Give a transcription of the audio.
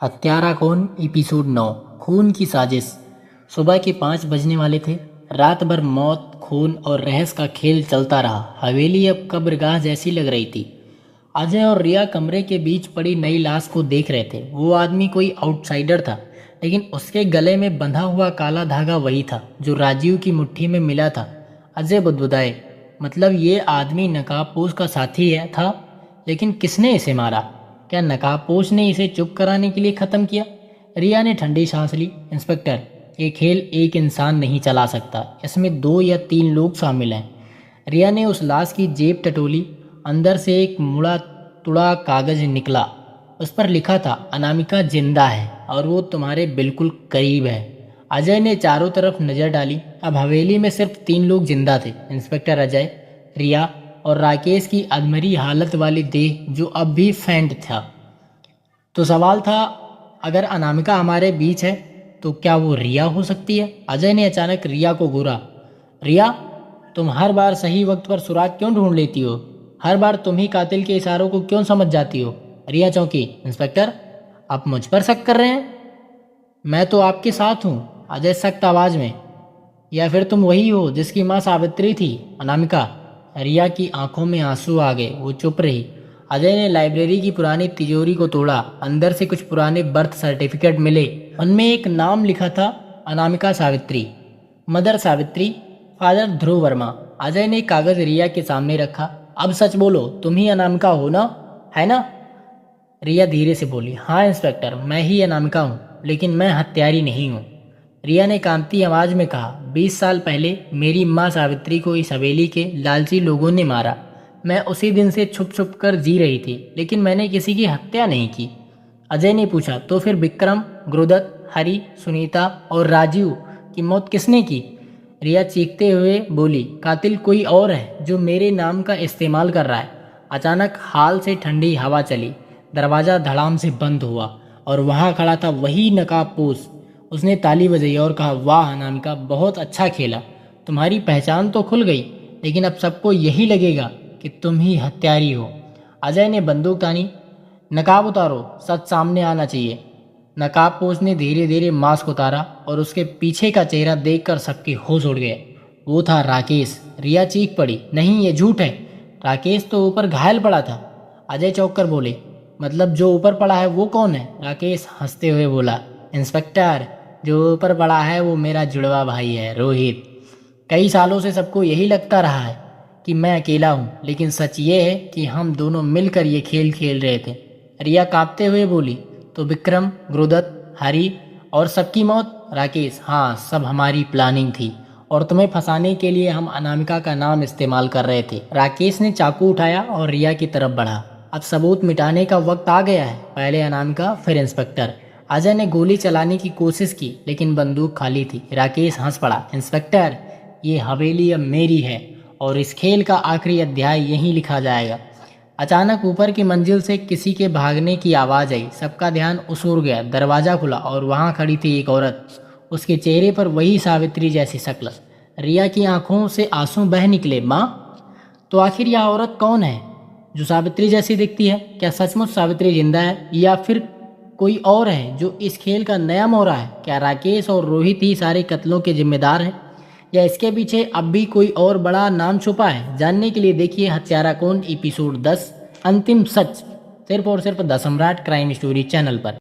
हत्यारा कौन एपिसोड 9 खून की साजिश। सुबह के 5 बजने वाले थे। रात भर मौत, खून और रहस्य का खेल चलता रहा। हवेली अब कब्रगाह जैसी लग रही थी। अजय और रिया कमरे के बीच पड़ी नई लाश को देख रहे थे। वो आदमी कोई आउटसाइडर था, लेकिन उसके गले में बंधा हुआ काला धागा वही था जो राजीव की मुट्ठी में मिला था। अजय बुदबुदाए, मतलब ये आदमी नकाबपोश का साथी था, लेकिन किसने इसे मारा? क्या नकाबपोश ने इसे चुप कराने के लिए ख़त्म किया? रिया ने ठंडी सांस ली। इंस्पेक्टर, ये खेल एक इंसान नहीं चला सकता, इसमें 2 या 3 लोग शामिल हैं। रिया ने उस लाश की जेब टटोली। अंदर से एक मुड़ा तुड़ा कागज निकला। उस पर लिखा था, अनामिका जिंदा है और वो तुम्हारे बिल्कुल करीब है। अजय ने चारों तरफ नज़र डाली। अब हवेली में सिर्फ 3 लोग जिंदा थे, इंस्पेक्टर अजय, रिया और राकेश की अधमरी हालत वाली देह जो अब भी फेंट था। तो सवाल था, अगर अनामिका हमारे बीच है तो क्या वो रिया हो सकती है? अजय ने अचानक रिया को घूरा। रिया, तुम हर बार सही वक्त पर सुराग क्यों ढूंढ लेती हो? हर बार तुम ही कातिल के इशारों को क्यों समझ जाती हो? रिया चौंकी। इंस्पेक्टर, आप मुझ पर शक कर रहे हैं? मैं तो आपके साथ हूँ, अजय सख्त आवाज में। या फिर तुम वही हो जिसकी माँ सावित्री थी, अनामिका? रिया की आंखों में आंसू आ गए। वो चुप रही। अजय ने लाइब्रेरी की पुरानी तिजोरी को तोड़ा। अंदर से कुछ पुराने बर्थ सर्टिफिकेट मिले। उनमें एक नाम लिखा था, अनामिका सावित्री, मदर सावित्री, फादर ध्रुव वर्मा। अजय ने कागज रिया के सामने रखा। अब सच बोलो, तुम ही अनामिका हो ना, है ना? रिया धीरे से बोली। हाँ इंस्पेक्टर, मैं ही अनामिका हूँ, लेकिन मैं हत्यारी नहीं हूँ। रिया ने कांपती आवाज में कहा, 20 साल पहले मेरी माँ सावित्री को इस हवेली के लालची लोगों ने मारा। मैं उसी दिन से छुप छुप कर जी रही थी, लेकिन मैंने किसी की हत्या नहीं की। अजय ने पूछा, तो फिर विक्रम, गुरुदत्त, हरी, सुनीता और राजीव की मौत किसने की? रिया चीखते हुए बोली, कातिल कोई और है जो मेरे नाम का इस्तेमाल कर रहा है। अचानक हाल से ठंडी हवा चली। दरवाज़ा धड़ाम से बंद हुआ और वहाँ खड़ा था वही नकाबपोश। उसने ताली बजाई और कहा, वाह अनामिका, बहुत अच्छा खेला। तुम्हारी पहचान तो खुल गई, लेकिन अब सबको यही लगेगा कि तुम ही हत्यारी हो। अजय ने बंदूक तानी। नकाब उतारो, सच सामने आना चाहिए। नकाबपोश ने धीरे धीरे मास्क उतारा और उसके पीछे का चेहरा देखकर सबके होश उड़ गए। वो था राकेश। रिया चीख पड़ी, नहीं ये झूठ है। राकेश तो ऊपर घायल पड़ा था। अजय चौंक कर बोले, मतलब जो ऊपर पड़ा है वो कौन है? राकेश हंसते हुए बोला, इंस्पेक्टर, जो ऊपर पड़ा है वो मेरा जुड़वा भाई है, रोहित। कई सालों से सबको यही लगता रहा है कि मैं अकेला हूँ, लेकिन सच ये है कि हम दोनों मिलकर ये खेल खेल रहे थे। रिया कांपते हुए बोली, तो विक्रम, गुरुदत्त, हरी और सबकी मौत? राकेश, हाँ, सब हमारी प्लानिंग थी और तुम्हें फंसाने के लिए हम अनामिका का नाम इस्तेमाल कर रहे थे। राकेश ने चाकू उठाया और रिया की तरफ बढ़ा। अब सबूत मिटाने का वक्त आ गया है, पहले अनामिका फिर इंस्पेक्टर। अजय ने गोली चलाने की कोशिश की, लेकिन बंदूक खाली थी। राकेश हंस पड़ा, इंस्पेक्टर, ये हवेली अब मेरी है और इस खेल का आखिरी अध्याय यहीं लिखा जाएगा। अचानक ऊपर की मंजिल से किसी के भागने की आवाज़ आई। सबका ध्यान उस ओर गया। दरवाज़ा खुला और वहाँ खड़ी थी एक औरत। उसके चेहरे पर वही सावित्री जैसी शक्ल। रिया की आंखों से आंसू बह निकले। माँ, तो आखिर यह औरत कौन है जो सावित्री जैसी दिखती है? क्या सचमुच सावित्री जिंदा है या फिर कोई और है जो इस खेल का नया मोहरा है? क्या राकेश और रोहित ही सारे कत्लों के जिम्मेदार हैं, या इसके पीछे अब भी कोई और बड़ा नाम छुपा है? जानने के लिए देखिए हत्यारा कौन एपिसोड 10, अंतिम सच, सिर्फ और सिर्फ द सम्राट क्राइम स्टोरी चैनल पर।